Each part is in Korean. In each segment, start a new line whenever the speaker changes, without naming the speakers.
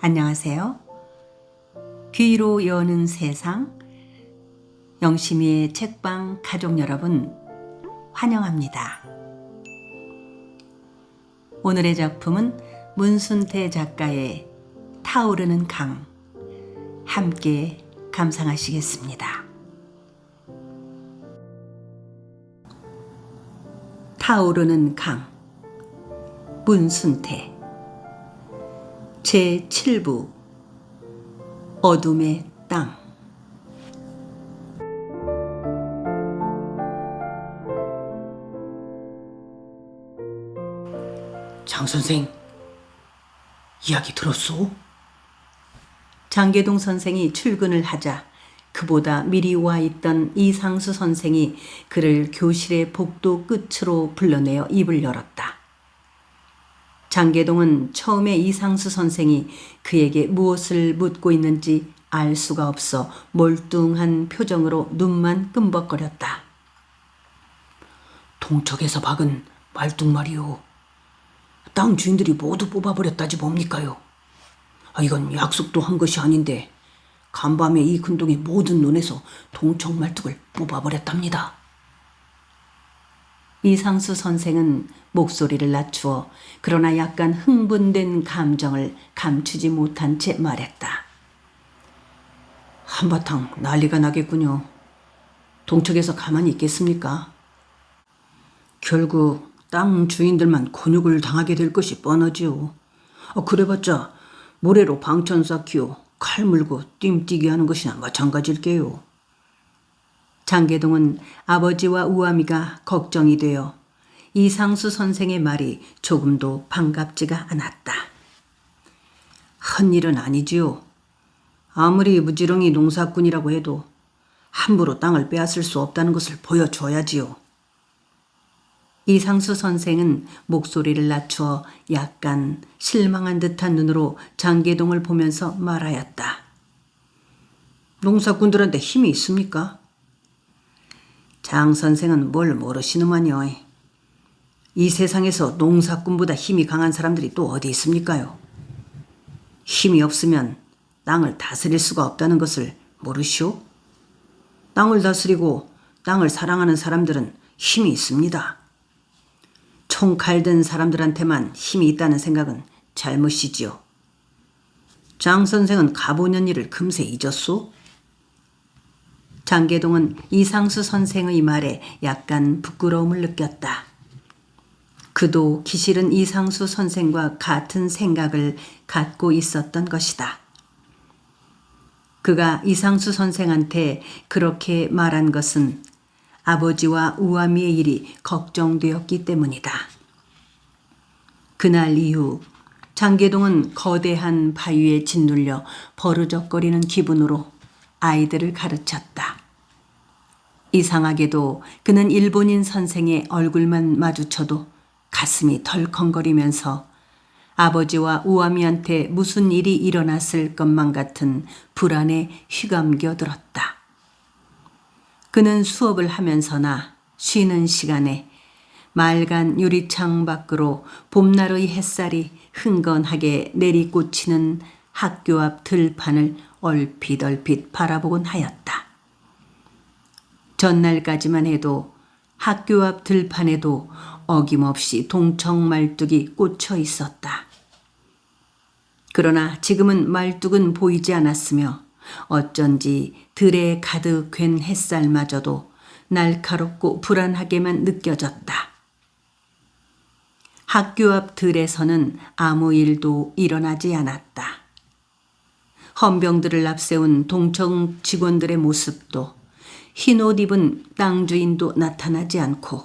안녕하세요. 귀로 여는 세상, 영심이의 책방 가족 여러분, 환영합니다. 오늘의 작품은 문순태 작가의 타오르는 강, 함께 감상하시겠습니다. 타오르는 강, 문순태 제7부 어둠의 땅.
장 선생, 이야기 들었소?
장계동 선생이 출근을 하자 그보다 미리 와 있던 이상수 선생이 그를 교실의 복도 끝으로 불러내어 입을 열었다. 장계동은 처음에 이상수 선생이 그에게 무엇을 묻고 있는지 알 수가 없어 몰뚱한 표정으로 눈만 끔벅거렸다.
동척에서 박은 말뚝말이요. 땅 주인들이 모두 뽑아버렸다지 뭡니까요? 이건 약속도 한 것이 아닌데 간밤에 이 근동의 모든 논에서 동척 말뚝을 뽑아버렸답니다.
이상수 선생은 목소리를 낮추어 그러나 약간 흥분된 감정을 감추지 못한 채 말했다.
한바탕 난리가 나겠군요. 동척에서 가만히 있겠습니까? 결국 땅 주인들만 곤욕을 당하게 될 것이 뻔하지요. 그래봤자 모래로 방천 쌓기요, 칼 물고 뜀뛰기 하는 것이나 마찬가지일게요.
장계동은 아버지와 우아미가 걱정이 되어 이상수 선생의 말이 조금도 반갑지가 않았다.
한 일은 아니지요. 아무리 무지렁이 농사꾼이라고 해도 함부로 땅을 빼앗을 수 없다는 것을 보여줘야지요.
이상수 선생은 목소리를 낮추어 약간 실망한 듯한 눈으로 장계동을 보면서 말하였다.
농사꾼들한테 힘이 있습니까? 장 선생은 뭘 모르시는만요. 이 세상에서 농사꾼보다 힘이 강한 사람들이 또 어디 있습니까요? 힘이 없으면 땅을 다스릴 수가 없다는 것을 모르시오? 땅을 다스리고 땅을 사랑하는 사람들은 힘이 있습니다. 총칼 든 사람들한테만 힘이 있다는 생각은 잘못이지요. 장 선생은 가보년 일을 금세 잊었소?
장계동은 이상수 선생의 말에 약간 부끄러움을 느꼈다. 그도 기실은 이상수 선생과 같은 생각을 갖고 있었던 것이다. 그가 이상수 선생한테 그렇게 말한 것은 아버지와 우아미의 일이 걱정되었기 때문이다. 그날 이후 장계동은 거대한 바위에 짓눌려 버르적거리는 기분으로 아이들을 가르쳤다. 이상하게도 그는 일본인 선생의 얼굴만 마주쳐도 가슴이 덜컹거리면서 아버지와 우아미한테 무슨 일이 일어났을 것만 같은 불안에 휘감겨 들었다. 그는 수업을 하면서나 쉬는 시간에 맑은 유리창 밖으로 봄날의 햇살이 흥건하게 내리꽂히는 학교 앞 들판을 얼핏 바라보곤 하였다. 전날까지만 해도 학교 앞 들판에도 어김없이 동척 말뚝이 꽂혀 있었다. 그러나 지금은 말뚝은 보이지 않았으며 어쩐지 들에 가득 괸 햇살마저도 날카롭고 불안하게만 느껴졌다. 학교 앞 들에서는 아무 일도 일어나지 않았다. 헌병들을 앞세운 동청 직원들의 모습도 흰 옷 입은 땅 주인도 나타나지 않고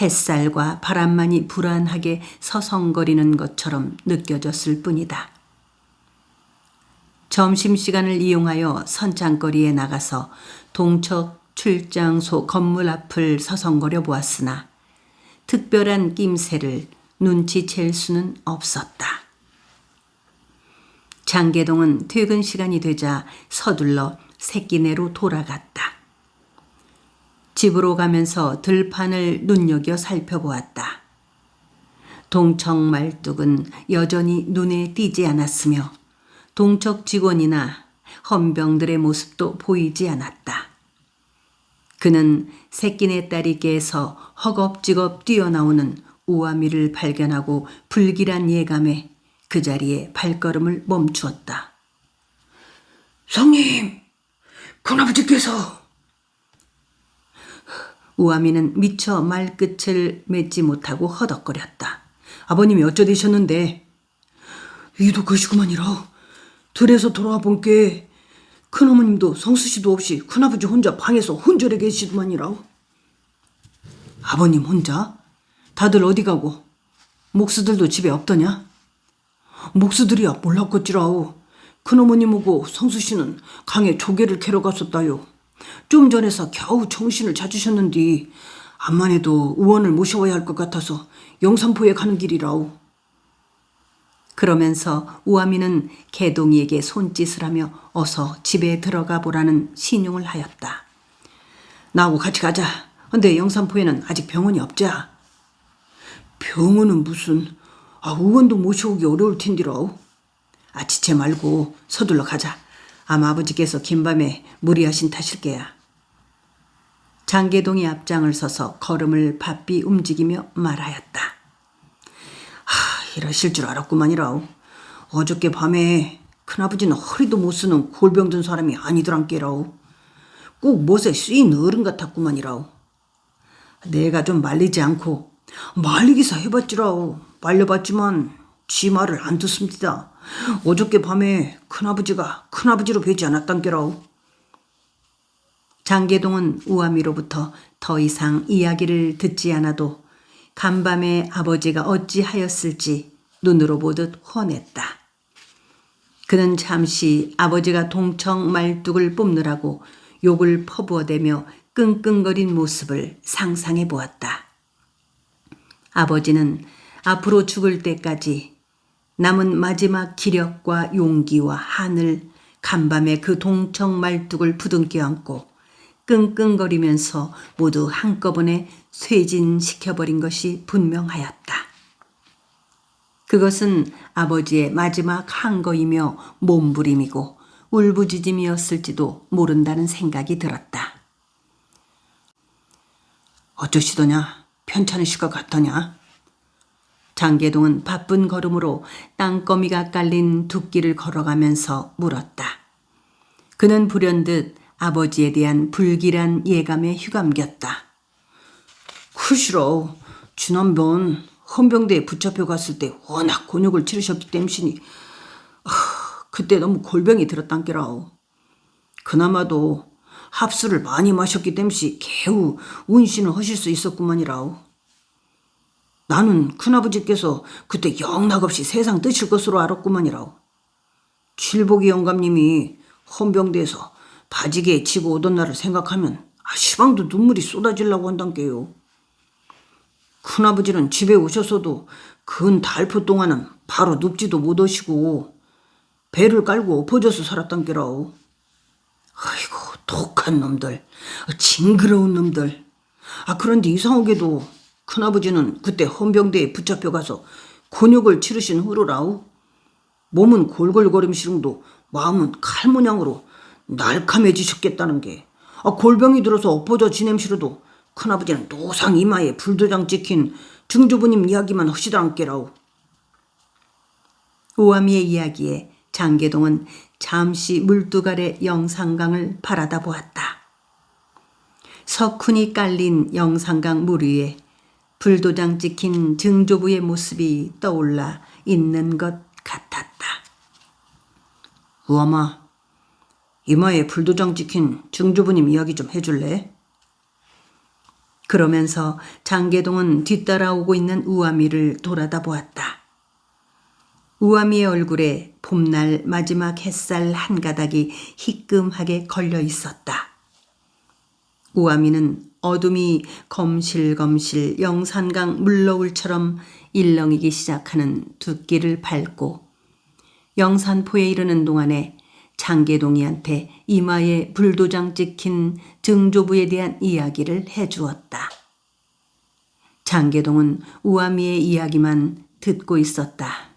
햇살과 바람만이 불안하게 서성거리는 것처럼 느껴졌을 뿐이다. 점심시간을 이용하여 선창거리에 나가서 동척 출장소 건물 앞을 서성거려 보았으나 특별한 낌새를 눈치챌 수는 없었다. 장계동은 퇴근 시간이 되자 서둘러 새끼네로 돌아갔다. 집으로 가면서 들판을 눈여겨 살펴보았다. 동청 말뚝은 여전히 눈에 띄지 않았으며 동척 직원이나 헌병들의 모습도 보이지 않았다. 그는 새끼네 딸이 깨서 허겁지겁 뛰어나오는 우아미를 발견하고 불길한 예감에 그 자리에 발걸음을 멈추었다.
성님, 큰아버지께서.
우아미는 미처 말끝을 맺지 못하고 허덕거렸다. 아버님이 어쩌 되셨는데?
이도 것이구만이라. 들에서 돌아와 본께 큰어머님도 성수씨도 없이 큰아버지 혼자 방에서 혼절해 계시더만이라.
아버님 혼자? 다들 어디 가고? 목수들도 집에 없더냐?
목수들이야 몰랐겠지라오. 큰어머님하고 성수씨는 강에 조개를 캐러 갔었다요. 좀 전에서 겨우 정신을 찾으셨는디 암만 해도 의원을 모셔와야 할 것 같아서 영산포에 가는 길이라오.
그러면서 우아미는 개동이에게 손짓을 하며 어서 집에 들어가 보라는 신용을 하였다.
나하고 같이 가자. 근데 영산포에는 아직 병원이 없자. 병원은 무슨, 의원도 모셔오기 어려울 텐디라오.
지체 말고 서둘러 가자. 아마 아버지께서 긴밤에 무리하신 탓일게야. 장계동이 앞장을 서서 걸음을 바삐 움직이며 말하였다.
이러실 줄 알았구만이라오. 어저께 밤에 큰아버지는 허리도 못 쓰는 골병든 사람이 아니더란께라오. 꼭 못에 쑤인 어른 같았구만이라오. 내가 좀 말리지 않고 말리기사 해봤지라오. 말려봤지만 지 말을 안 듣습니다. 어저께 밤에 큰아버지가 큰아버지로 뵈지 않았단께라오.
장계동은 우아미로부터 더 이상 이야기를 듣지 않아도 간밤에 아버지가 어찌하였을지 눈으로 보듯 훤했다. 그는 잠시 아버지가 동척 말뚝을 뽑느라고 욕을 퍼부어대며 끙끙거린 모습을 상상해 보았다. 아버지는 앞으로 죽을 때까지 남은 마지막 기력과 용기와 한을 간밤에 그 동척 말뚝을 부둥켜 안고 끙끙거리면서 모두 한꺼번에 쇠진시켜버린 것이 분명하였다. 그것은 아버지의 마지막 한거이며 몸부림이고 울부짖음이었을지도 모른다는 생각이 들었다.
어쩌시더냐? 편찮으실 것 같더냐?
장계동은 바쁜 걸음으로 땅거미가 깔린 둑길을 걸어가면서 물었다. 그는 불현듯 아버지에 대한 불길한 예감에 휘감겼다.
글쎄라, 지난번 헌병대에 붙잡혀 갔을 때 워낙 곤욕을 치르셨기 때문이니 그때 너무 골병이 들었단께라오. 그나마도 합수를 많이 마셨기 때문이 개우 운신을 하실 수 있었구만이라오. 나는 큰아버지께서 그때 영락없이 세상 뜨실 것으로 알았구만이라오. 칠복이 영감님이 헌병대에서 바지게에 지고 오던 날을 생각하면 시방도 눈물이 쏟아지려고 한단께요. 큰아버지는 집에 오셔서도 근 달포 동안은 바로 눕지도 못하시고 배를 깔고 엎어져서 살았단께라오. 아이고 독한 놈들, 징그러운 놈들. 그런데 이상하게도 큰아버지는 그때 헌병대에 붙잡혀 가서 곤욕을 치르신 후로라오. 몸은 골골거림시름도 마음은 칼모양으로 날카매지셨겠다는 게. 골병이 들어서 엎어져 지냄시로도 큰아버지는 노상 이마에 불도장 찍힌 증조부님 이야기만 하시더란께라오.
우아미의 이야기에 장계동은 잠시 물뚝 아래 영산강을 바라다 보았다. 석훈이 깔린 영산강 물 위에 불도장 찍힌 증조부의 모습이 떠올라 있는 것 같았다.
우아마, 이마에 불도장 찍힌 증조부님 이야기 좀 해줄래?
그러면서 장계동은 뒤따라오고 있는 우아미를 돌아다 보았다. 우아미의 얼굴에 봄날 마지막 햇살 한 가닥이 희끔하게 걸려 있었다. 우아미는 어둠이 검실검실 영산강 물너울처럼 일렁이기 시작하는 둑길을 밟고 영산포에 이르는 동안에 장계동이한테 이마에 불도장 찍힌 증조부에 대한 이야기를 해주었다. 장계동은 우아미의 이야기만 듣고 있었다.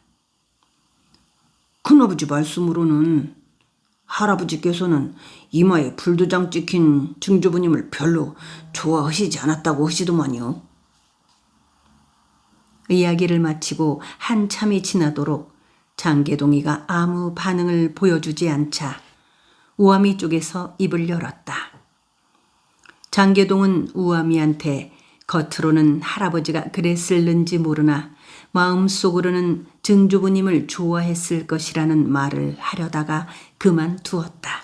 큰아버지 말씀으로는 할아버지께서는 이마에 불도장 찍힌 증조부님을 별로 좋아하시지 않았다고 하시더만요.
이야기를 마치고 한참이 지나도록 장계동이가 아무 반응을 보여주지 않자 우아미 쪽에서 입을 열었다. 장계동은 우아미한테 겉으로는 할아버지가 그랬을는지 모르나 마음속으로는 증조부님을 좋아했을 것이라는 말을 하려다가 그만두었다.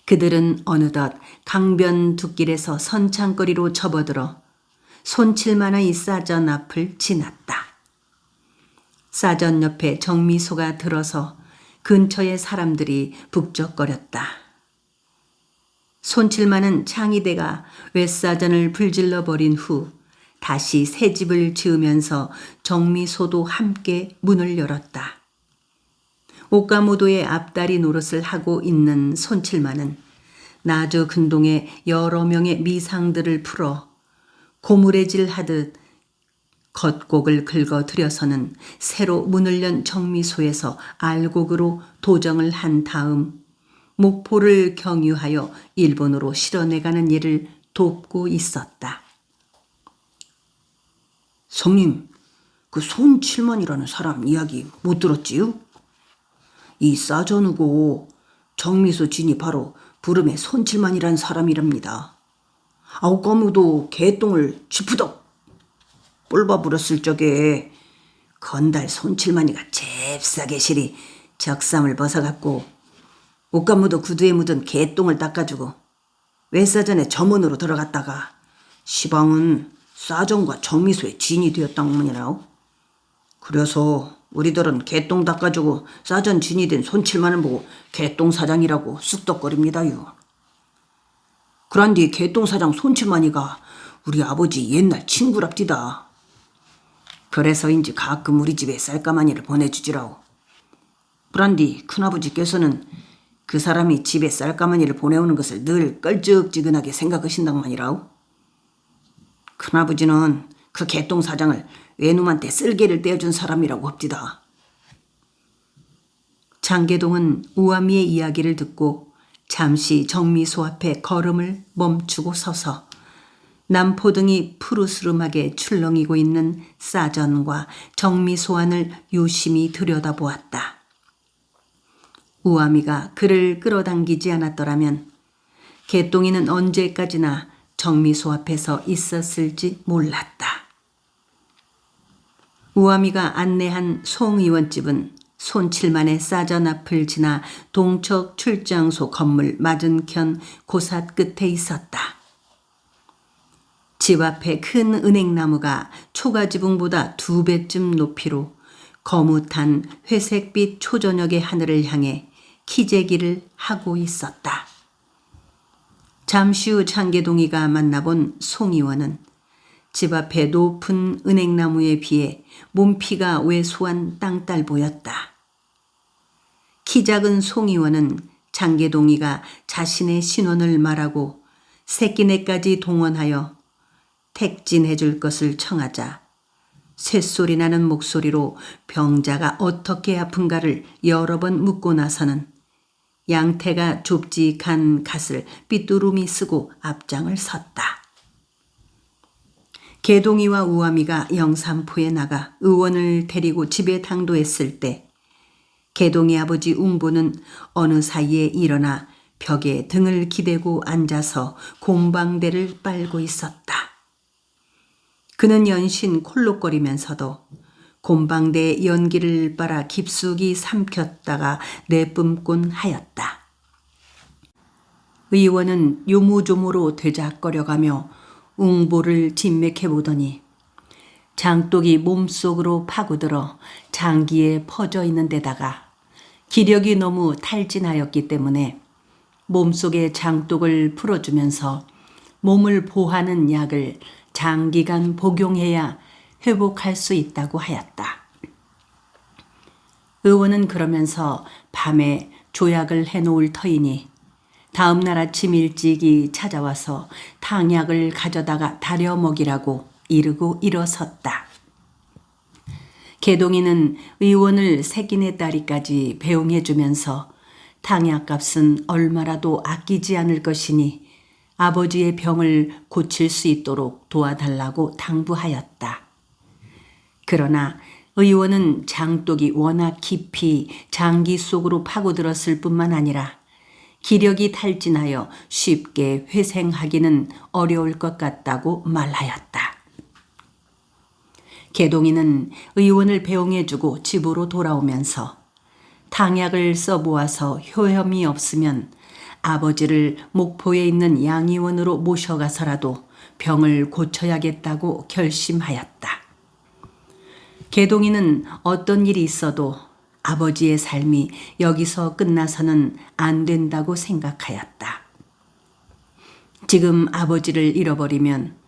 그들은 어느덧 강변 둑길에서 선창거리로 접어들어 손칠만의 싸전 앞을 지났다. 싸전 옆에 정미소가 들어서 근처의 사람들이 북적거렸다. 손칠만은 창의대가 외싸전을 불질러 버린 후 다시 새 집을 지으면서 정미소도 함께 문을 열었다. 옥가모도의 앞다리 노릇을 하고 있는 손칠만은 나주 근동에 여러 명의 미상들을 풀어 고무래질 하듯 겉곡을 긁어 들여서는 새로 문을 연 정미소에서 알곡으로 도정을 한 다음 목포를 경유하여 일본으로 실어내가는 일을 돕고 있었다.
성님, 그 손칠만이라는 사람 이야기 못 들었지요? 이 싸전우고 정미소 진이 바로 부름의 손칠만이란 사람이랍니다. 아우까무도 개똥을 쥐푸덕 뿔봐불었을 적에 건달 손칠만이가 잽싸게 실이 적삼을 벗어갖고 옷가무도 구두에 묻은 개똥을 닦아주고 외사전에 점원으로 들어갔다가 시방은 싸전과 정미소의 진이 되었단 말이라오. 그래서 우리들은 개똥 닦아주고 싸전 진이 된 손칠만을 보고 개똥사장이라고 쑥덕거립니다요. 그런데 개똥사장 손칠만이가 우리 아버지 옛날 친구랍디다. 그래서인지 가끔 우리 집에 쌀가마니를 보내주지라오. 그런데 큰아버지께서는 그 사람이 집에 쌀가마니를 보내오는 것을 늘 껄쩍지근하게 생각하신단말이라오. 큰아버지는 그 개똥사장을 외놈한테 쓸개를 떼어준 사람이라고 합디다.
장계동은 우아미의 이야기를 듣고 잠시 정미소 앞에 걸음을 멈추고 서서 남포등이 푸르스름하게 출렁이고 있는 싸전과 정미소 안을 유심히 들여다보았다. 우아미가 그를 끌어당기지 않았더라면 개똥이는 언제까지나 정미소 앞에서 있었을지 몰랐다. 우아미가 안내한 송의원집은 손칠만의 싸전 앞을 지나 동척 출장소 건물 맞은편 고삿 끝에 있었다. 집 앞에 큰 은행나무가 초가지붕보다 2배쯤 높이로 거뭇한 회색빛 초저녁의 하늘을 향해 키재기를 하고 있었다. 잠시 후 장계동이가 만나본 송의원은 집 앞에 높은 은행나무에 비해 몸피가 왜소한 땅딸 보였다. 키 작은 송의원은 장계동이가 자신의 신원을 말하고 새끼네까지 동원하여 택진해 줄 것을 청하자 쇳소리 나는 목소리로 병자가 어떻게 아픈가를 여러 번 묻고 나서는 양태가 좁직한 갓을 삐뚤음이 쓰고 앞장을 섰다. 개동이와 우아미가 영산포에 나가 의원을 데리고 집에 당도했을 때 개동이 아버지 웅보는 어느 사이에 일어나 벽에 등을 기대고 앉아서 곰방대를 빨고 있었다. 그는 연신 콜록거리면서도 곰방대의 연기를 빨아 깊숙이 삼켰다가 내뿜곤 하였다. 의원은 요모조모로 되작거려가며 웅보를 진맥해보더니 장독이 몸속으로 파고들어 장기에 퍼져 있는 데다가 기력이 너무 탈진하였기 때문에 몸속의 장독을 풀어주면서 몸을 보하는 약을 장기간 복용해야 회복할 수 있다고 하였다. 의원은 그러면서 밤에 조약을 해놓을 터이니 다음 날 아침 일찍이 찾아와서 탕약을 가져다가 다려 먹이라고 이르고 일어섰다. 개동이는 의원을 새끼네 딸이까지 배웅해주면서 당약값은 얼마라도 아끼지 않을 것이니 아버지의 병을 고칠 수 있도록 도와달라고 당부하였다. 그러나 의원은 장독이 워낙 깊이 장기 속으로 파고들었을 뿐만 아니라 기력이 탈진하여 쉽게 회생하기는 어려울 것 같다고 말하였다. 개동이는 의원을 배웅해주고 집으로 돌아오면서 당약을 써보아서 효험이 없으면 아버지를 목포에 있는 양의원으로 모셔가서라도 병을 고쳐야겠다고 결심하였다. 개동이는 어떤 일이 있어도 아버지의 삶이 여기서 끝나서는 안 된다고 생각하였다. 지금 아버지를 잃어버리면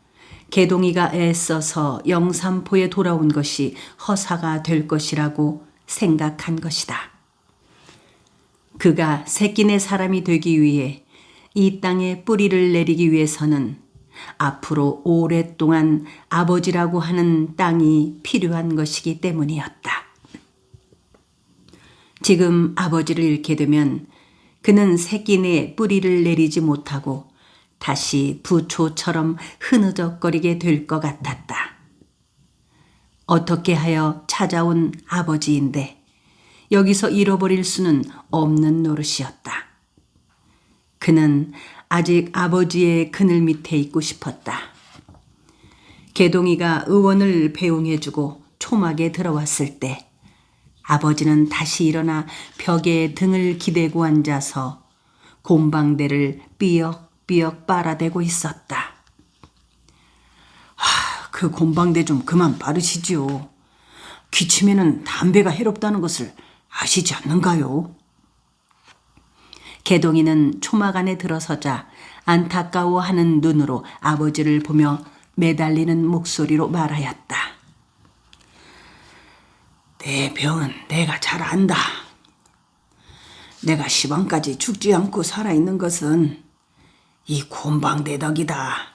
개동이가 애써서 영산포에 돌아온 것이 허사가 될 것이라고 생각한 것이다. 그가 새끼네 사람이 되기 위해 이 땅에 뿌리를 내리기 위해서는 앞으로 오랫동안 아버지라고 하는 땅이 필요한 것이기 때문이었다. 지금 아버지를 잃게 되면 그는 새끼네에 뿌리를 내리지 못하고 다시 부초처럼 흐느적거리게 될 것 같았다. 어떻게 하여 찾아온 아버지인데 여기서 잃어버릴 수는 없는 노릇이었다. 그는 아직 아버지의 그늘 밑에 있고 싶었다. 개동이가 의원을 배웅해주고 초막에 들어왔을 때 아버지는 다시 일어나 벽에 등을 기대고 앉아서 곰방대를 삐역삐역 빨아대고 있었다.
그 곰방대 좀 그만 빠르시지요. 기침에는 담배가 해롭다는 것을 아시지 않는가요?
개동이는 초막 안에 들어서자 안타까워하는 눈으로 아버지를 보며 매달리는 목소리로 말하였다.
내 병은 내가 잘 안다. 내가 시방까지 죽지 않고 살아있는 것은 이 곰방대 덕이다.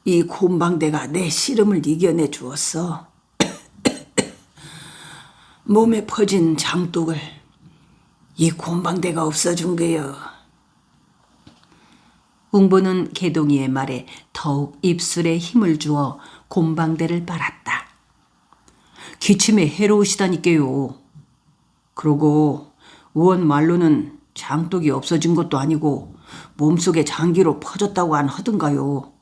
이 곰방대가 내 시름을 이겨내 주었어. 몸에 퍼진 장독을 이 곰방대가 없어준 거여.
웅부는 개동이의 말에 더욱 입술에 힘을 주어 곰방대를 빨았다.
기침에 해로우시다니까요. 그러고 의원 말로는 장독이 없어진 것도 아니고 몸속에 장기로 퍼졌다고 안 하던가요.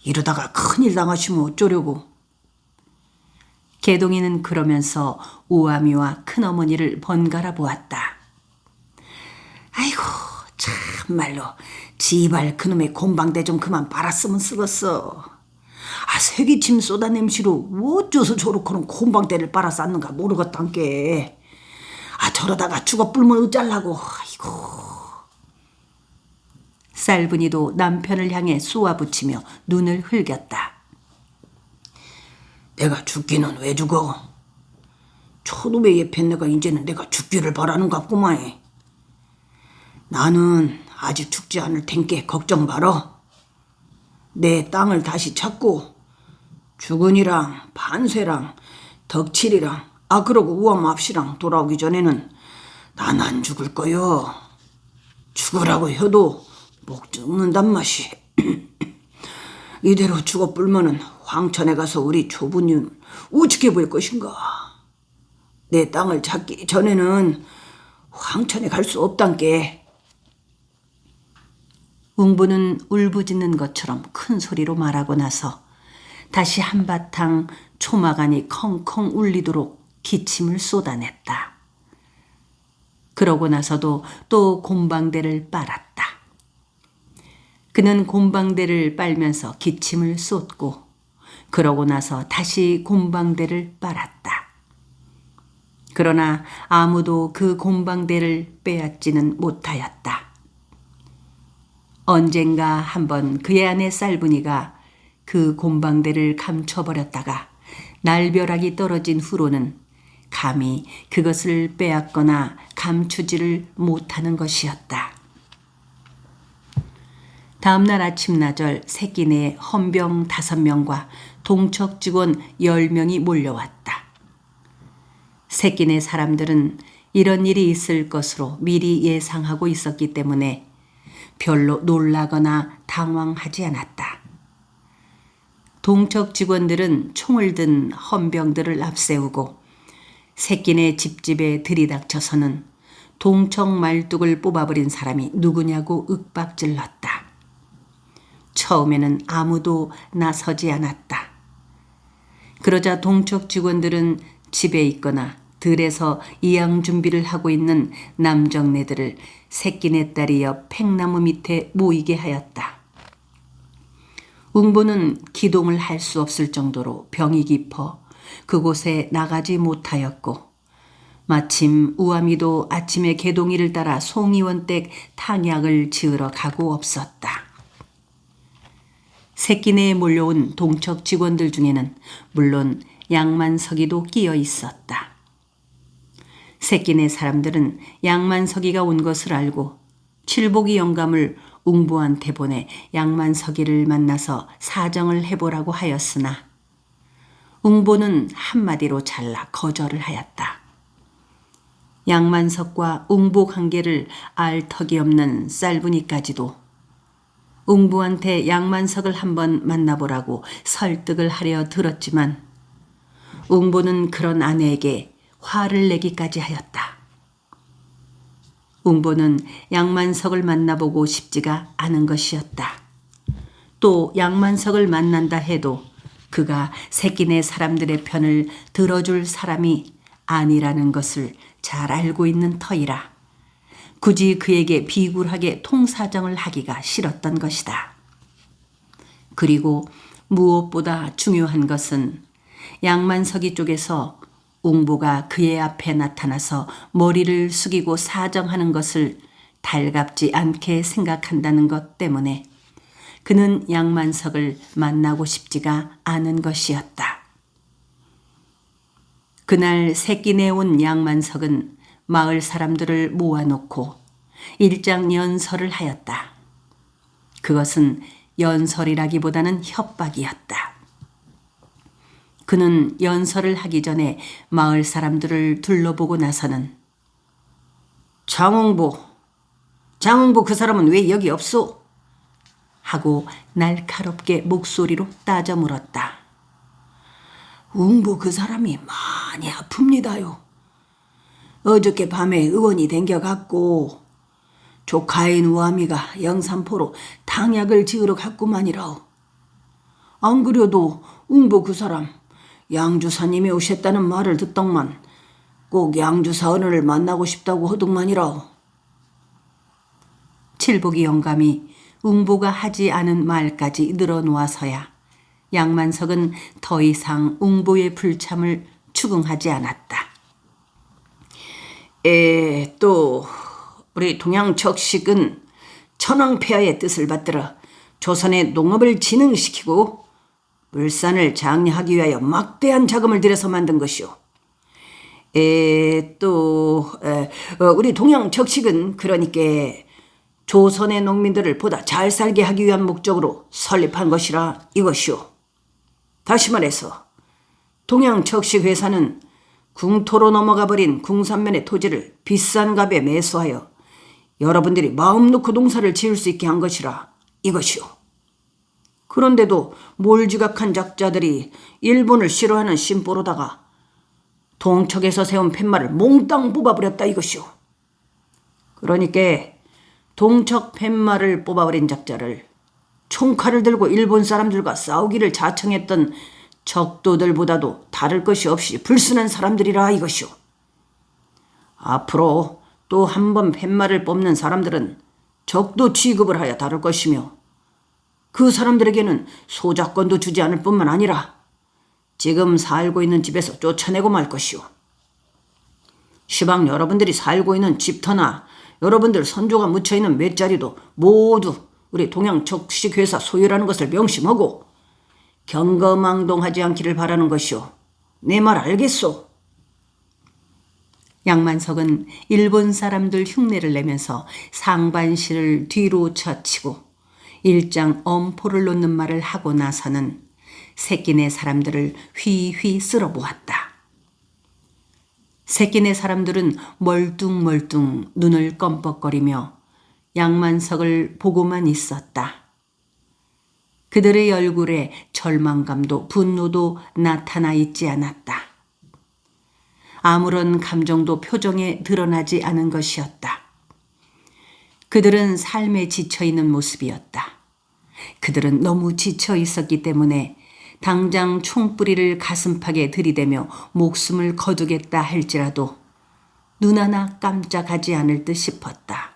이러다가 큰일 당하시면 어쩌려고.
개동이는 그러면서 우아미와 큰어머니를 번갈아 보았다.
아이고 참말로 지발 그놈의 곰방대 좀 그만 빨았으면 쓰겠어. 새기침 쏟아냄시로 어쩌서 저렇게는 곰방대를 빨아 쌌는가 모르겠단께. 저러다가 죽어 불면 어쩌려고. 아이고.
쌀분이도 남편을 향해 쏘아붙이며 눈을 흘겼다.
내가 죽기는 왜 죽어? 초놈의 예편네가 이제는 내가 죽기를 바라는갑구만. 나는 아직 죽지 않을 텐께 걱정 말어. 내 땅을 다시 찾고 주근이랑 반쇠랑 덕칠이랑 그러고 우엄합시랑 돌아오기 전에는 난 안 죽을 거요. 죽으라고 해도 목 죽는단 맛이. 이대로 죽어 불면은 황천에 가서 우리 조부님 우측해 볼 것인가. 내 땅을 찾기 전에는 황천에 갈 수 없단께.
웅부는 울부짖는 것처럼 큰 소리로 말하고 나서 다시 한바탕 초마간이 컹컹 울리도록 기침을 쏟아냈다. 그러고 나서도 또 곰방대를 빨았다. 그는 곰방대를 빨면서 기침을 쏟고 그러고 나서 다시 곰방대를 빨았다. 그러나 아무도 그 곰방대를 빼앗지는 못하였다. 언젠가 한번 그의 아내 쌀분이가 그 곰방대를 감춰버렸다가 날벼락이 떨어진 후로는 감히 그것을 빼앗거나 감추지를 못하는 것이었다. 다음날 아침나절 새끼네 헌병 5명과 동척 직원 10명이 몰려왔다. 새끼네 사람들은 이런 일이 있을 것으로 미리 예상하고 있었기 때문에 별로 놀라거나 당황하지 않았다. 동척 직원들은 총을 든 헌병들을 앞세우고 새끼네 집집에 들이닥쳐서는 동척 말뚝을 뽑아버린 사람이 누구냐고 윽박질렀다. 처음에는 아무도 나서지 않았다. 그러자 동척 직원들은 집에 있거나 들에서 이양 준비를 하고 있는 남정네들을 새끼네 딸이 옆 팽나무 밑에 모이게 하였다. 웅보는 기동을 할 수 없을 정도로 병이 깊어 그곳에 나가지 못하였고 마침 우아미도 아침에 개동이를 따라 송이원댁 탕약을 지으러 가고 없었다. 새끼네에 몰려온 동척 직원들 중에는 물론 양만석이도 끼어 있었다. 새끼네 사람들은 양만석이가 온 것을 알고 칠복이 영감을 웅보한테 보내 양만석이를 만나서 사정을 해보라고 하였으나 웅보는 한마디로 잘라 거절을 하였다. 양만석과 웅보 관계를 알 턱이 없는 쌀분이까지도 웅보한테 양만석을 한번 만나보라고 설득을 하려 들었지만 웅보는 그런 아내에게 화를 내기까지 하였다. 웅보는 양만석을 만나보고 싶지가 않은 것이었다. 또 양만석을 만난다 해도 그가 새끼네 사람들의 편을 들어줄 사람이 아니라는 것을 잘 알고 있는 터이라 굳이 그에게 비굴하게 통사정을 하기가 싫었던 것이다. 그리고 무엇보다 중요한 것은 양만석이 쪽에서 웅보가 그의 앞에 나타나서 머리를 숙이고 사정하는 것을 달갑지 않게 생각한다는 것 때문에 그는 양만석을 만나고 싶지가 않은 것이었다. 그날 새끼내 온 양만석은 마을 사람들을 모아놓고 일장 연설을 하였다. 그것은 연설이라기보다는 협박이었다. 그는 연설을 하기 전에 마을 사람들을 둘러보고 나서는 장웅보 그 사람은 왜 여기 없소? 하고 날카롭게 목소리로 따져 물었다. 웅보 그 사람이 많이 아픕니다요. 어저께 밤에 의원이 댕겨갔고 조카인 우아미가 영산포로 탕약을 지으러 갔구만이라오. 안 그래도 웅보 그 사람 양주사님이 오셨다는 말을 듣덕만 꼭 양주사 어른을 만나고 싶다고 하더만이라오. 칠복이 영감이 웅보가 하지 않은 말까지 늘어놓아서야 양만석은 더 이상 웅보의 불참을 추궁하지 않았다. 또 우리 동양척식은 천황폐하의 뜻을 받들어 조선의 농업을 진흥시키고 물산을 장려하기 위하여 막대한 자금을 들여서 만든 것이오. 우리 동양척식은 그러니까 조선의 농민들을 보다 잘 살게 하기 위한 목적으로 설립한 것이라 이것이오. 다시 말해서 동양척식 회사는 궁토로 넘어가 버린 궁산면의 토지를 비싼 값에 매수하여 여러분들이 마음 놓고 농사를 지을 수 있게 한 것이라 이것이오. 그런데도 몰지각한 작자들이 일본을 싫어하는 심보로다가 동척에서 세운 팻말을 몽땅 뽑아버렸다 이것이오. 그러니까 동척 팻말을 뽑아버린 작자를 총칼을 들고 일본 사람들과 싸우기를 자청했던 적도들보다도 다를 것이 없이 불순한 사람들이라 이것이오. 앞으로 또 한 번 팻말을 뽑는 사람들은 적도 취급을 하여 다룰 것이며 그 사람들에게는 소작권도 주지 않을 뿐만 아니라 지금 살고 있는 집에서 쫓아내고 말 것이오. 시방 여러분들이 살고 있는 집터나 여러분들 선조가 묻혀있는 맷자리도 모두 우리 동양척식회사 소유라는 것을 명심하고 경거망동하지 않기를 바라는 것이오. 내 말 알겠소? 양만석은 일본 사람들 흉내를 내면서 상반신을 뒤로 젖히고 일장 엄포를 놓는 말을 하고 나서는 새끼네 사람들을 휘휘 쓸어보았다. 새끼네 사람들은 멀뚱멀뚱 눈을 껌뻑거리며 양만석을 보고만 있었다. 그들의 얼굴에 절망감도 분노도 나타나 있지 않았다. 아무런 감정도 표정에 드러나지 않은 것이었다. 그들은 삶에 지쳐있는 모습이었다. 그들은 너무 지쳐 있었기 때문에 당장 총뿌리를 가슴팍에 들이대며 목숨을 거두겠다 할지라도 눈 하나 깜짝하지 않을 듯 싶었다.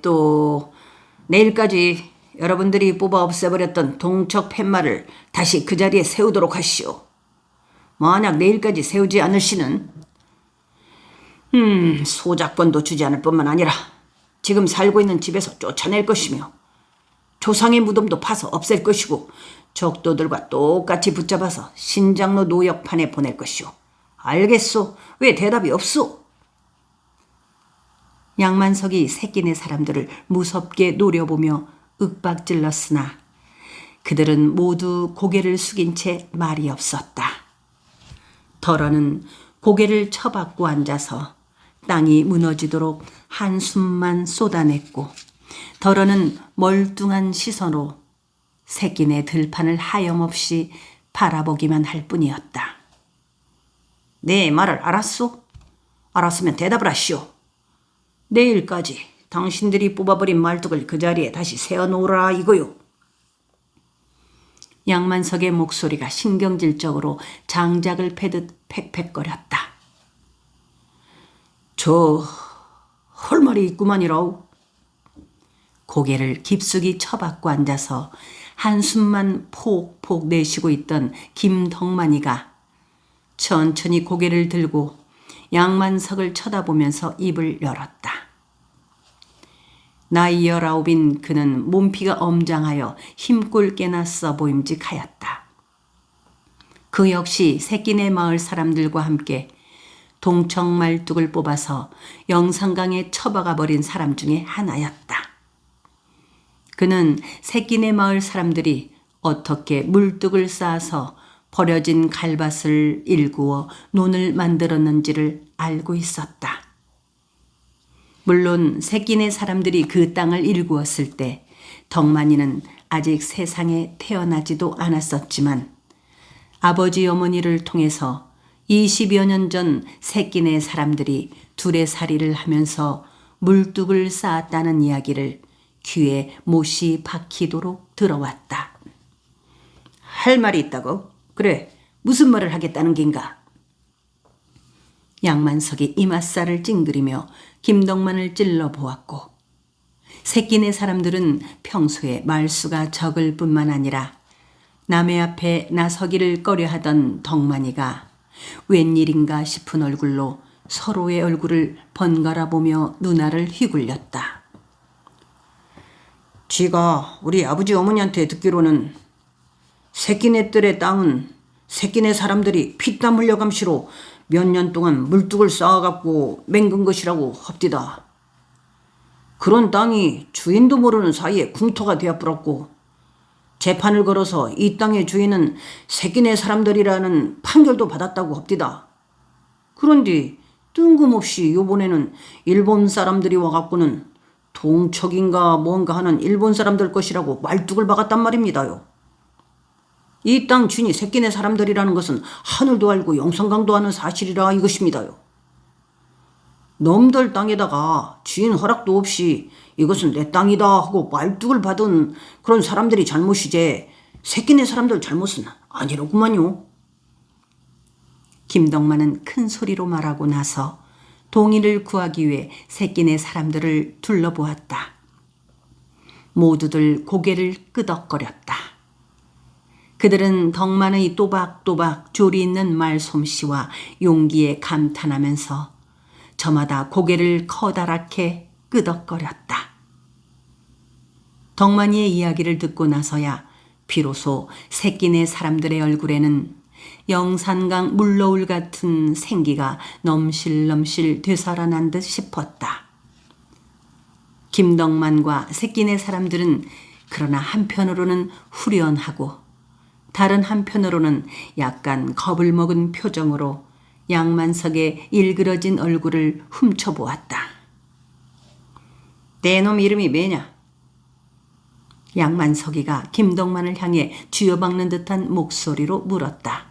또 내일까지 여러분들이 뽑아 없애버렸던 동척 팻말을 다시 그 자리에 세우도록 하시오. 만약 내일까지 세우지 않을 시는 소작권도 주지 않을 뿐만 아니라 지금 살고 있는 집에서 쫓아낼 것이며 조상의 무덤도 파서 없앨 것이고 적도들과 똑같이 붙잡아서 신장로 노역판에 보낼 것이오. 알겠소? 왜 대답이 없소? 양만석이 새끼네 사람들을 무섭게 노려보며 윽박질렀으나 그들은 모두 고개를 숙인 채 말이 없었다. 덜어는 고개를 처박고 앉아서 땅이 무너지도록 한숨만 쏟아냈고 덜어는 멀뚱한 시선으로 새끼네 들판을 하염없이 바라보기만 할 뿐이었다. 내 말을 알았소? 알았으면 대답을 하시오. 내일까지 당신들이 뽑아버린 말뚝을 그 자리에 다시 세워놓으라 이거요. 양만석의 목소리가 신경질적으로 장작을 패듯 팩팩거렸다. 저 할 말이 있구만이라오. 고개를 깊숙이 처박고 앉아서 한숨만 폭폭 내쉬고 있던 김덕만이가 천천히 고개를 들고 양만석을 쳐다보면서 입을 열었다. 나이 19인 그는 몸피가 엄장하여 힘골 깨나 써 보임직하였다. 그 역시 새끼네 마을 사람들과 함께 동척 말뚝을 뽑아서 영산강에 처박아 버린 사람 중에 하나였다. 그는 새끼네 마을 사람들이 어떻게 물뚝을 쌓아서 버려진 갈밭을 일구어 논을 만들었는지를 알고 있었다. 물론 새끼네 사람들이 그 땅을 일구었을 때 덕만이는 아직 세상에 태어나지도 않았었지만 아버지 어머니를 통해서 20여 년 전 새끼네 사람들이 두레살이를 하면서 물뚝을 쌓았다는 이야기를 귀에 못이 박히도록 들어왔다. 할 말이 있다고? 그래, 무슨 말을 하겠다는 겐가? 양만석이 이맛살을 찡그리며 김덕만을 찔러보았고 새끼네 사람들은 평소에 말수가 적을 뿐만 아니라 남의 앞에 나서기를 꺼려하던 덕만이가 웬일인가 싶은 얼굴로 서로의 얼굴을 번갈아 보며 누나를 휘굴렸다. 쥐가 우리 아버지 어머니한테 듣기로는 새끼네들의 땅은 새끼네 사람들이 피땀 흘려감시로 몇 년 동안 물뚝을 쌓아갖고 맹근 것이라고 합디다. 그런 땅이 주인도 모르는 사이에 궁터가 되어버렸고 재판을 걸어서 이 땅의 주인은 새끼네 사람들이라는 판결도 받았다고 합디다. 그런데 뜬금없이 요번에는 일본 사람들이 와갖고는 동척인가 뭔가 하는 일본 사람들 것이라고 말뚝을 박았단 말입니다요. 이 땅 주인이 새끼네 사람들이라는 것은 하늘도 알고 영산강도 아는 사실이라 이것입니다요. 놈들 땅에다가 주인 허락도 없이 이것은 내 땅이다 하고 말뚝을 받은 그런 사람들이 잘못이지 새끼네 사람들 잘못은 아니로구만요. 김덕만은 큰 소리로 말하고 나서 동의를 구하기 위해 새끼네 사람들을 둘러보았다. 모두들 고개를 끄덕거렸다. 그들은 덕만의 또박또박 조리 있는 말솜씨와 용기에 감탄하면서 저마다 고개를 커다랗게 끄덕거렸다. 덕만이의 이야기를 듣고 나서야 비로소 새끼네 사람들의 얼굴에는 영산강 물러울 같은 생기가 넘실넘실 되살아난 듯 싶었다. 김덕만과 새끼네 사람들은 그러나 한편으로는 후련하고 다른 한편으로는 약간 겁을 먹은 표정으로 양만석의 일그러진 얼굴을 훔쳐보았다.
내 놈 이름이 뭐냐?
양만석이가 김덕만을 향해 쥐어박는 듯한 목소리로 물었다.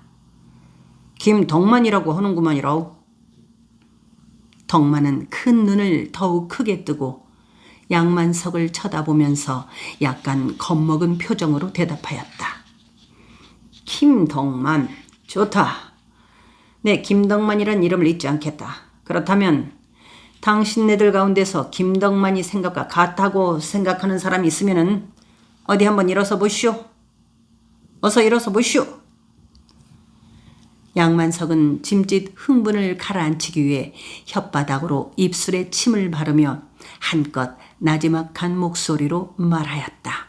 김덕만이라고 하는구만이라오.
덕만은 큰 눈을 더욱 크게 뜨고 양만석을 쳐다보면서 약간 겁먹은 표정으로 대답하였다.
김덕만, 좋다. 내 김덕만이란 이름을 잊지 않겠다. 그렇다면 당신네들 가운데서 김덕만이 생각과 같다고 생각하는 사람이 있으면은 어디 한번 일어서 보시오. 어서 일어서 보시오.
양만석은 짐짓 흥분을 가라앉히기 위해 혓바닥으로 입술에 침을 바르며 한껏 나지막한 목소리로 말하였다.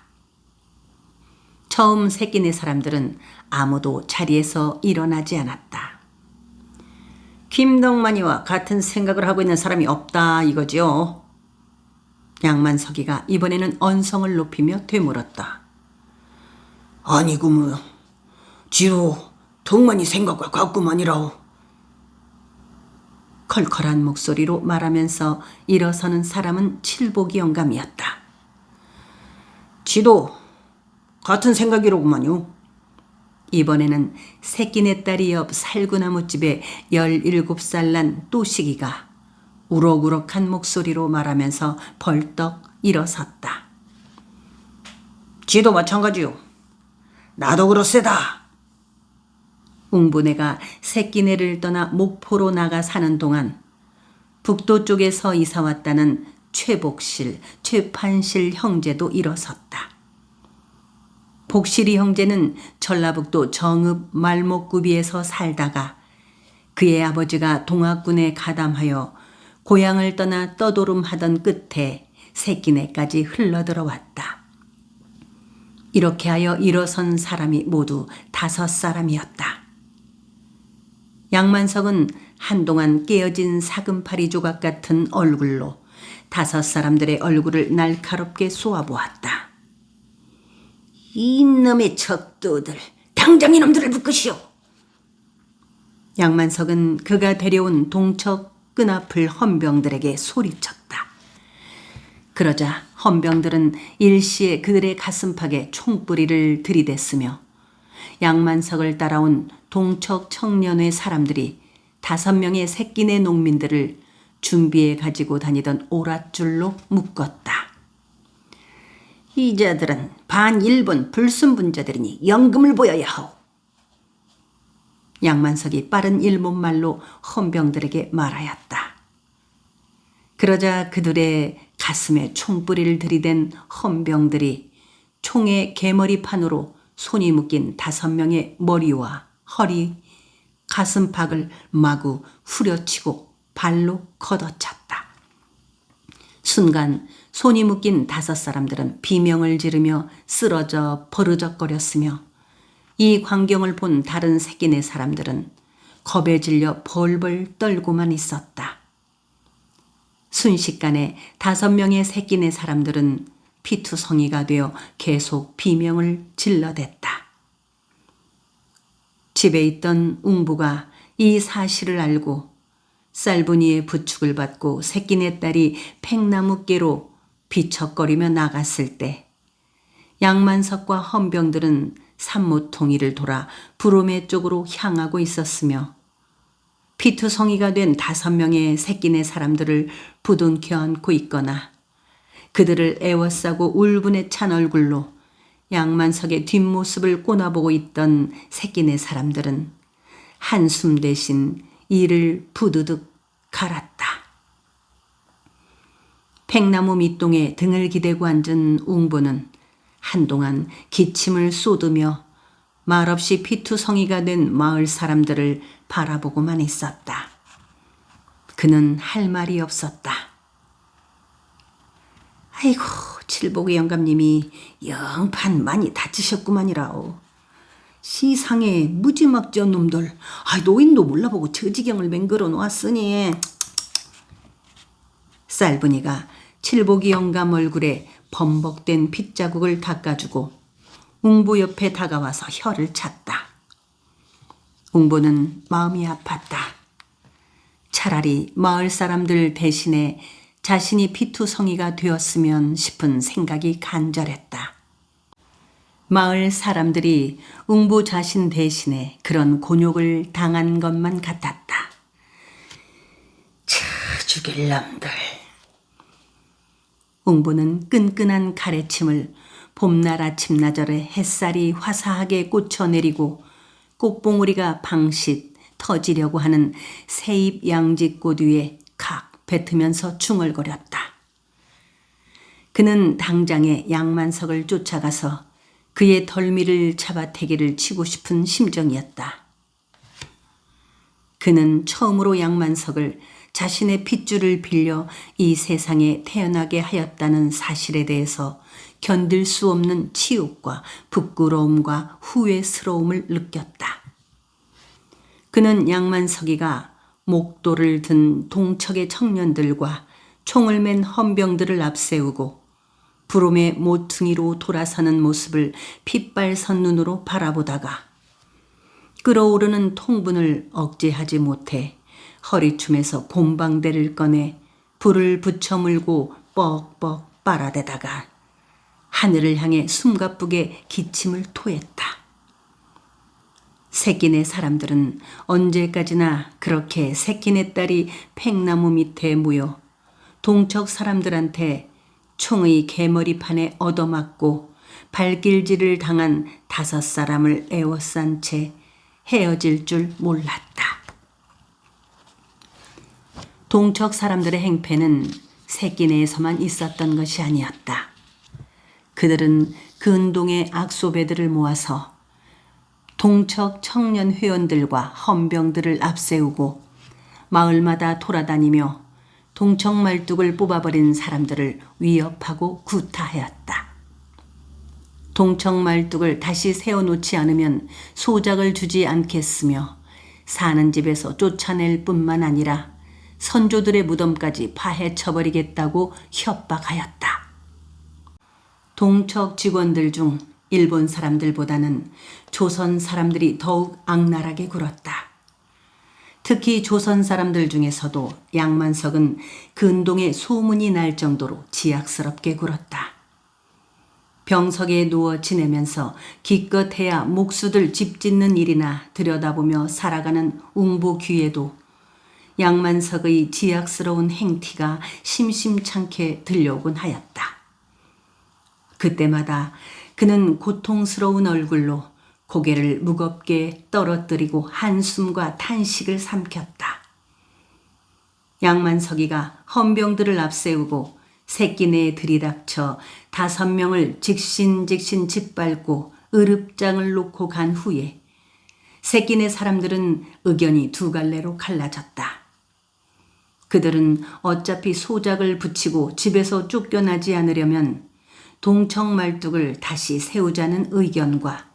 처음 새끼네 사람들은 아무도 자리에서 일어나지 않았다.
김덕만이와 같은 생각을 하고 있는 사람이 없다 이거지요.
양만석이가 이번에는 언성을 높이며 되물었다.
아니고 뭐 지로 덕만이 생각과 같구만이라오.
컬컬한 목소리로 말하면서 일어서는 사람은 칠복이 영감이었다.
지도 같은 생각이로구만요.
이번에는 새끼네 딸이 옆 살구나무집에 17살 난 또시기가 우럭우럭한 목소리로 말하면서 벌떡 일어섰다.
지도 마찬가지요. 나도 그렇세다.
웅부네가 새끼네를 떠나 목포로 나가 사는 동안 북도 쪽에서 이사 왔다는 최복실, 최판실 형제도 일어섰다. 복실이 형제는 전라북도 정읍 말목구비에서 살다가 그의 아버지가 동학군에 가담하여 고향을 떠나 떠도름하던 끝에 새끼네까지 흘러들어왔다. 이렇게 하여 일어선 사람이 모두 5사람이었다. 양만석은 한동안 깨어진 사금파리 조각 같은 얼굴로 5사람들의 얼굴을 날카롭게 쏘아보았다.
이놈의 척도들, 당장 이놈들을 묶으시오.
양만석은 그가 데려온 동척 끈앞을 헌병들에게 소리쳤다. 그러자 헌병들은 일시에 그들의 가슴팍에 총뿌리를 들이댔으며 양만석을 따라온 동척 청년회 사람들이 5명의 새끼네 농민들을 준비해 가지고 다니던 오랏줄로 묶었다.
이자들은 반일본 불순분자들이니 연금을 보여야 하오.
양만석이 빠른 일본말로 헌병들에게 말하였다. 그러자 그들의 가슴에 총뿌리를 들이댄 헌병들이 총의 개머리판으로 손이 묶인 5명의 머리와 허리, 가슴팍을 마구 후려치고 발로 걷어찼다. 순간 손이 묶인 5사람들은 비명을 지르며 쓰러져 버르적거렸으며 이 광경을 본 다른 새끼네 사람들은 겁에 질려 벌벌 떨고만 있었다. 순식간에 5명의 새끼네 사람들은 피투성이가 되어 계속 비명을 질러댔다. 집에 있던 웅부가 이 사실을 알고 쌀분이의 부축을 받고 새끼네 딸이 팽나무께로 비척거리며 나갔을 때 양만석과 헌병들은 산모통이를 돌아 부로매 쪽으로 향하고 있었으며 피투성이가 된 5명의 새끼네 사람들을 부둥켜 안고 있거나 그들을 애워싸고 울분에 찬 얼굴로 양만석의 뒷모습을 꼬나보고 있던 새끼네 사람들은 한숨 대신 이를 부두둑 갈았다. 팽나무 밑동에 등을 기대고 앉은 웅부는 한동안 기침을 쏟으며 말없이 피투성이가 된 마을 사람들을 바라보고만 있었다. 그는 할 말이 없었다.
아이고, 칠복의 영감님이 영판 많이 다치셨구만이라오. 시상에 무지막지한 놈들, 노인도 몰라보고 저지경을 맹글어 놓았으니.
쌀분이가 칠복이 영감 얼굴에 범벅된 핏자국을 닦아주고 웅보 옆에 다가와서 혀를 찼다. 웅보는 마음이 아팠다. 차라리 마을 사람들 대신에 자신이 피투성이가 되었으면 싶은 생각이 간절했다. 마을 사람들이 웅보 자신 대신에 그런 곤욕을 당한 것만 같았다. 차 죽일 놈들. 웅보는 끈끈한 가래침을 봄날 아침나절에 햇살이 화사하게 꽂혀내리고 꽃봉오리가 방싯 터지려고 하는 새잎 양지꽃 위에 칵 뱉으면서 중얼거렸다. 그는 당장에 양만석을 쫓아가서 그의 덜미를 잡아태기를 치고 싶은 심정이었다. 그는 처음으로 양만석을 자신의 핏줄을 빌려 이 세상에 태어나게 하였다는 사실에 대해서 견딜 수 없는 치욕과 부끄러움과 후회스러움을 느꼈다. 그는 양만석이가 목도를 든 동척의 청년들과 총을 맨 헌병들을 앞세우고 부름의 모퉁이로 돌아서는 모습을 핏발선 눈으로 바라보다가 끓어오르는 통분을 억제하지 못해 허리춤에서 곰방대를 꺼내 불을 붙여 물고 뻑뻑 빨아대다가 하늘을 향해 숨가쁘게 기침을 토했다. 새끼네 사람들은 언제까지나 그렇게 새끼네 딸이 팽나무 밑에 모여 동척 사람들한테 총의 개머리판에 얻어맞고 발길질을 당한 5사람을 애워싼 채 헤어질 줄 몰랐다. 동척 사람들의 행패는 새끼네에서만 있었던 것이 아니었다. 그들은 근동의 악소배들을 모아서 동척 청년 회원들과 헌병들을 앞세우고 마을마다 돌아다니며 동척 말뚝을 뽑아버린 사람들을 위협하고 구타하였다. 동척 말뚝을 다시 세워놓지 않으면 소작을 주지 않겠으며 사는 집에서 쫓아낼 뿐만 아니라 선조들의 무덤까지 파헤쳐버리겠다고 협박하였다. 동척 직원들 중 일본 사람들보다는 조선 사람들이 더욱 악랄하게 굴었다. 특히 조선 사람들 중에서도 양만석은 근동에 소문이 날 정도로 지약스럽게 굴었다. 병석에 누워 지내면서 기껏해야 목수들 집 짓는 일이나 들여다보며 살아가는 웅보 귀에도 양만석의 지약스러운 행티가 심심찮게 들려오곤 하였다. 그때마다 그는 고통스러운 얼굴로 고개를 무겁게 떨어뜨리고 한숨과 탄식을 삼켰다. 양만석이가 헌병들을 앞세우고 새끼네에 들이닥쳐 5명을 직신직신 짓밟고 의릅장을 놓고 간 후에 새끼네 사람들은 의견이 2갈래로 갈라졌다. 그들은 어차피 소작을 붙이고 집에서 쫓겨나지 않으려면 동척 말뚝을 다시 세우자는 의견과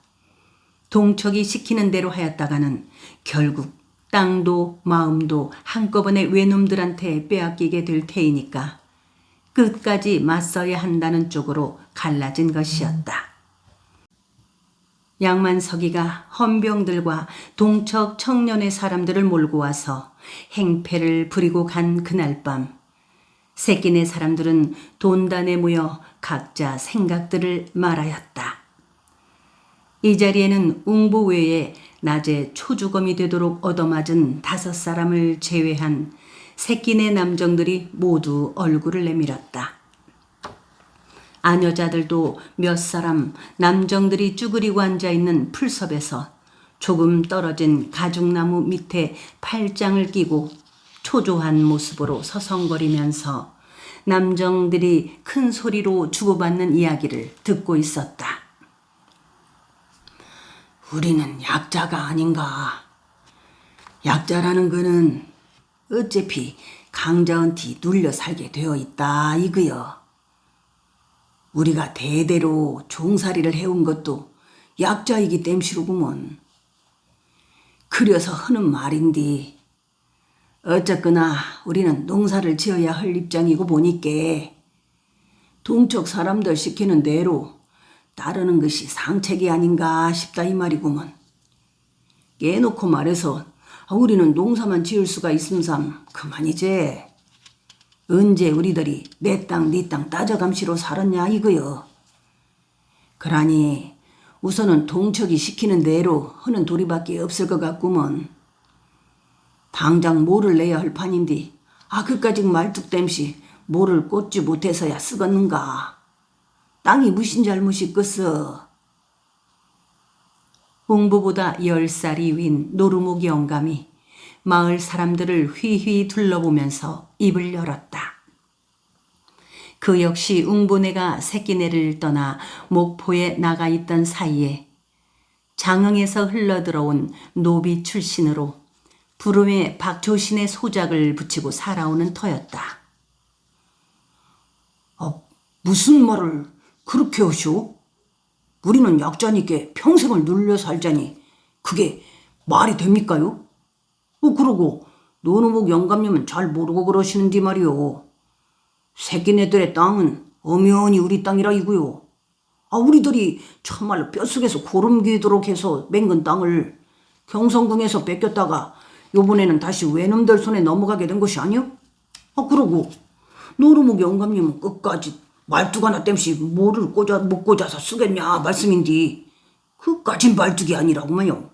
동척이 시키는 대로 하였다가는 결국 땅도 마음도 한꺼번에 외놈들한테 빼앗기게 될 테이니까 끝까지 맞서야 한다는 쪽으로 갈라진 것이었다. 양만석이가 헌병들과 동척 청년의 사람들을 몰고 와서 행패를 부리고 간 그날 밤 새끼네 사람들은 돈단에 모여 각자 생각들을 말하였다. 이 자리에는 웅보 외에 낮에 초주검이 되도록 얻어맞은 5사람을 제외한 새끼네 남정들이 모두 얼굴을 내밀었다. 아녀자들도 몇 사람 남정들이 쭈그리고 앉아있는 풀섭에서 조금 떨어진 가죽나무 밑에 팔짱을 끼고 초조한 모습으로 서성거리면서 남정들이 큰 소리로 주고받는 이야기를 듣고 있었다. 우리는 약자가 아닌가. 약자라는 거는 어차피 강자한테 눌려 살게 되어 있다 이거여. 우리가 대대로 종살이를 해온 것도 약자이기 땜시로구먼. 그려서 하는 말인데 어쨌거나 우리는 농사를 지어야 할 입장이고 보니께
동쪽 사람들 시키는 대로 따르는 것이 상책이 아닌가 싶다 이 말이구먼. 깨놓고 말해서 우리는 농사만 지을 수가 있음삼 그만이지. 언제 우리들이 내 땅 네 땅 따져감시로 살았냐 이거여. 그러니 우선은 동척이 시키는 대로 하는 도리밖에 없을 것 같구먼. 당장 뭐를 내야 할 판인데 그까짓 말뚝댐시 뭐를 꽂지 못해서야 쓰겄는가. 땅이 무슨 잘못이 있겠어.
웅부보다 10살이 윈 노루목 영감이 마을 사람들을 휘휘 둘러보면서 입을 열었다. 그 역시 웅보네가 새끼네를 떠나 목포에 나가 있던 사이에 장흥에서 흘러들어온 노비 출신으로 부름에 박조신의 소작을 붙이고 살아오는 터였다.
무슨 말을 그렇게 하시오? 우리는 약자니께 평생을 눌려 살자니 그게 말이 됩니까요? 그러고 노노목 영감님은 잘 모르고 그러시는디 말이오. 새끼네들의 땅은 엄연히 우리 땅이라 이고요. 우리들이 참말로 뼛속에서 고름 기도록 해서 맹근 땅을 경성궁에서 뺏겼다가 요번에는 다시 외놈들 손에 넘어가게 된 것이 아니오? 그러고 노루목 영감님은 끝까지 말뚝 하나 땜시 뭐를 못 꽂아서 쓰겠냐 말씀인디 그까진 말뚝이 아니라구만요.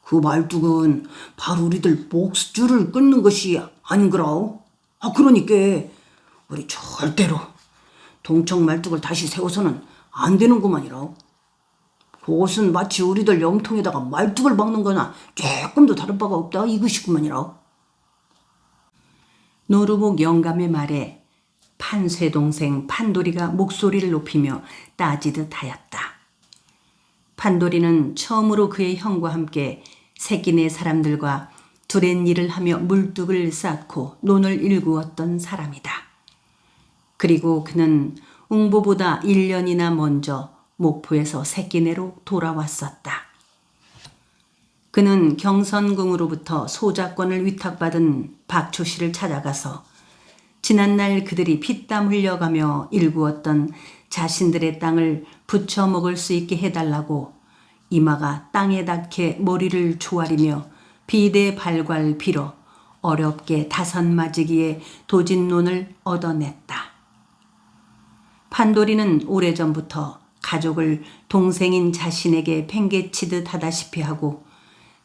그 말뚝은 바로 우리들 목줄을 끊는 것이 아닌거라오. 그러니까 우리 절대로 동척 말뚝을 다시 세워서는 안 되는구만이라오. 그것은 마치 우리들 염통에다가 말뚝을 박는 거나 조금도 다른 바가 없다 이것이구만이라오.
노루목 영감의 말에 판쇠 동생 판돌이가 목소리를 높이며 따지듯 하였다. 판돌이는 처음으로 그의 형과 함께 새끼네 사람들과 두렛일을 하며 물뚝을 쌓고 논을 일구었던 사람이다. 그리고 그는 웅보보다 1년이나 먼저 목포에서 새끼네로 돌아왔었다. 그는 경선궁으로부터 소작권을 위탁받은 박초씨를 찾아가서 지난날 그들이 피땀 흘려가며 일구었던 자신들의 땅을 부쳐 먹을 수 있게 해달라고 이마가 땅에 닿게 머리를 조아리며 비대발괄 빌어 어렵게 다선맞이기에 도진론을 얻어냈다. 판돌이는 오래전부터 가족을 동생인 자신에게 팽개치듯 하다시피 하고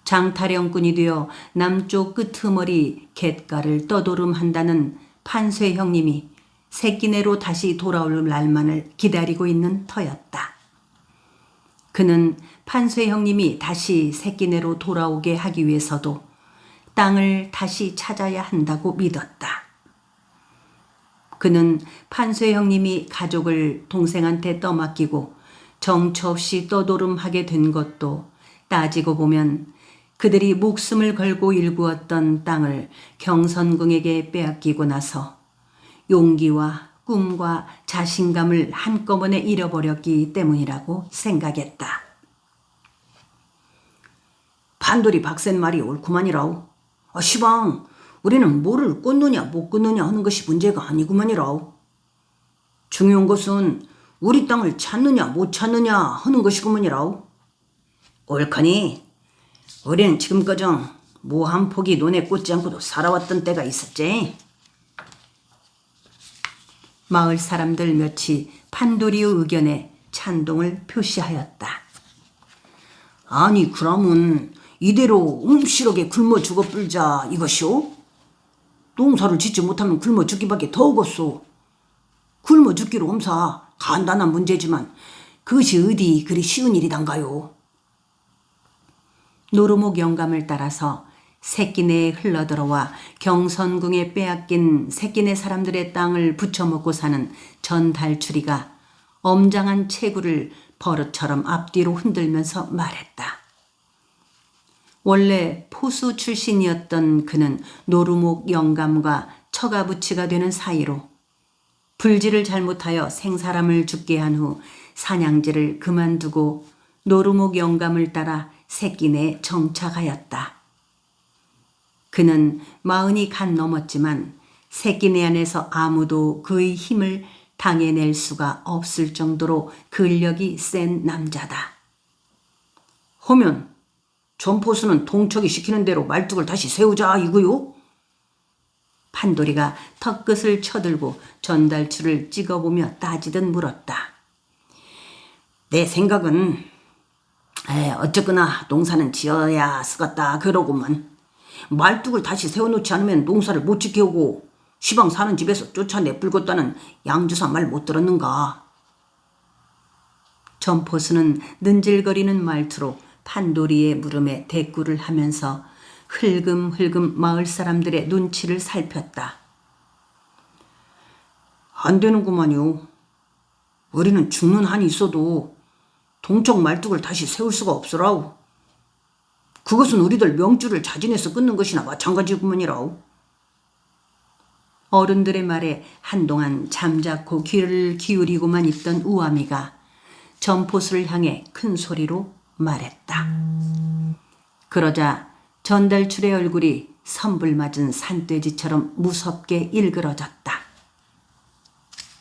장타령꾼이 되어 남쪽 끄트머리 갯가를 떠도름한다는 판쇠 형님이 새끼네로 다시 돌아올 날만을 기다리고 있는 터였다. 그는 판쇠 형님이 다시 새끼네로 돌아오게 하기 위해서도 땅을 다시 찾아야 한다고 믿었다. 그는 판쇠 형님이 가족을 동생한테 떠맡기고 정처 없이 떠도름하게 된 것도 따지고 보면 그들이 목숨을 걸고 일구었던 땅을 경선궁에게 빼앗기고 나서 용기와 꿈과 자신감을 한꺼번에 잃어버렸기 때문이라고 생각했다. 판돌이 박센 말이 옳구만이라오. 시방 우리는 뭐를 꽂느냐 못 꽂느냐 하는 것이 문제가 아니구만이라오. 중요한 것은 우리 땅을 찾느냐 못 찾느냐 하는 것이구만이라오. 옳거니 우리는 지금까정 뭐 한 폭이 논에 꽂지 않고도 살아왔던 때가 있었지. 마을 사람들 몇이 판돌이의 의견에 찬동을 표시하였다.
아니 그러면 이대로 음실하게 굶어 죽어 불자 이것이오? 농사를 짓지 못하면 굶어 죽기밖에 더 오겠소. 굶어 죽기로 엄사 간단한 문제지만 그것이 어디 그리 쉬운 일이단가요?
노루목 영감을 따라서 새끼네에 흘러들어와 경선궁에 빼앗긴 새끼네 사람들의 땅을 부쳐먹고 사는 전달추리가 엄장한 체구를 버릇처럼 앞뒤로 흔들면서 말했다. 원래 포수 출신이었던 그는 노루목 영감과 처가부치가 되는 사이로 불지를 잘못하여 생사람을 죽게 한 후 사냥질을 그만두고 노루목 영감을 따라 새끼네에 정착하였다. 그는 40이 간 넘었지만 새끼네 안에서 아무도 그의 힘을 당해낼 수가 없을 정도로 근력이 센 남자다.
하면 전포수는 동척이 시키는 대로 말뚝을 다시 세우자 이거요?
판돌이가 턱끝을 쳐들고 전달추를 찍어보며 따지듯 물었다.
내 생각은 어쨌거나 농사는 지어야 쓰겠다 그러고만 말뚝을 다시 세워놓지 않으면 농사를 못 지켜오고 시방 사는 집에서 쫓아내불겠다는 양주사 말 못 들었는가?
전포수는 능질거리는 말투로 판돌이의 물음에 대꾸를 하면서 흘금흘금 마을 사람들의 눈치를 살폈다.
안 되는구만요. 우리는 죽는 한이 있어도 동쪽 말뚝을 다시 세울 수가 없으라우. 그것은 우리들 명주를 자진해서 끊는 것이나 마찬가지구먼이라우.
어른들의 말에 한동안 잠자코 귀를 기울이고만 있던 우아미가 전포수를 향해 큰 소리로 말했다. 그러자 전달출의 얼굴이 선불 맞은 산돼지처럼 무섭게 일그러졌다.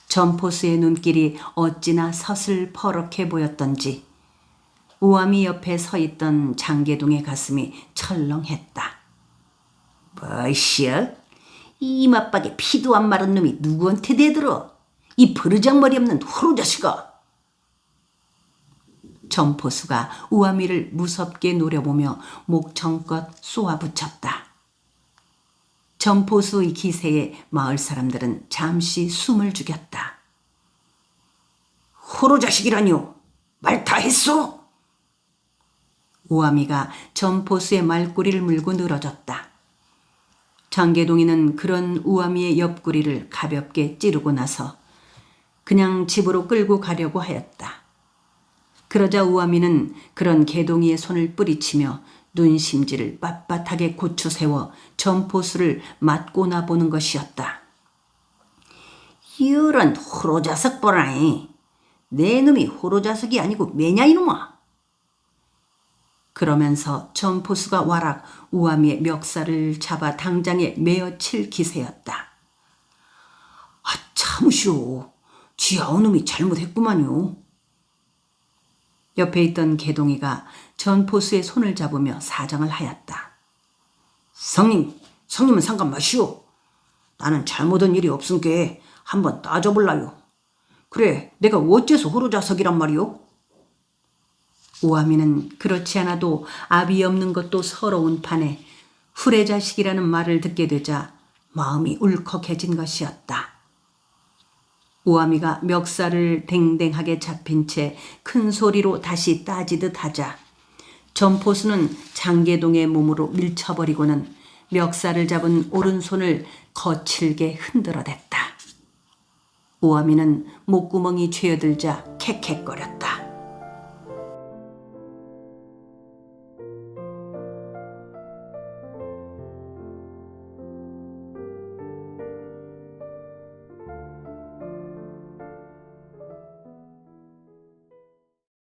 전포수의 눈길이 어찌나 서슬퍼렇게 보였던지 우아미 옆에 서 있던 장계동의 가슴이 철렁했다.
뭐시여? 이 맞박에 피도 안 마른 놈이 누구한테 대들어? 이 버르장머리 없는 호로 자식아!
전포수가 우아미를 무섭게 노려보며 목청껏 쏘아붙였다. 전포수의 기세에 마을 사람들은 잠시 숨을 죽였다.
호로 자식이라뇨? 말 다 했어?
우아미가 전포수의 말꼬리를 물고 늘어졌다. 장계동이는 그런 우아미의 옆구리를 가볍게 찌르고 나서 그냥 집으로 끌고 가려고 하였다. 그러자 우아미는 그런 개동이의 손을 뿌리치며 눈심지를 빳빳하게 고추 세워 전포수를 맞고나 보는 것이었다.
이런 호로자석 보라니. 내 놈이 호로자석이 아니고 매냐 이놈아.
그러면서 전포수가 와락 우아미의 멱살을 잡아 당장에 메어칠 기세였다.
참으시오. 지 아우놈이 잘못했구만요.
옆에 있던 개동이가 전포수의 손을 잡으며 사정을 하였다.
성님은 상관 마시오. 나는 잘못한 일이 없은게 한번 따져볼라요. 그래, 내가 어째서 호로자석이란 말이오?
우아미는 그렇지 않아도 압이 없는 것도 서러운 판에 후레자식이라는 말을 듣게 되자 마음이 울컥해진 것이었다. 우아미가 멱살을 댕댕하게 잡힌 채 큰 소리로 다시 따지듯 하자 전포수는 장계동의 몸으로 밀쳐버리고는 멱살을 잡은 오른손을 거칠게 흔들어댔다. 우아미는 목구멍이 죄어들자 캑캑거렸다.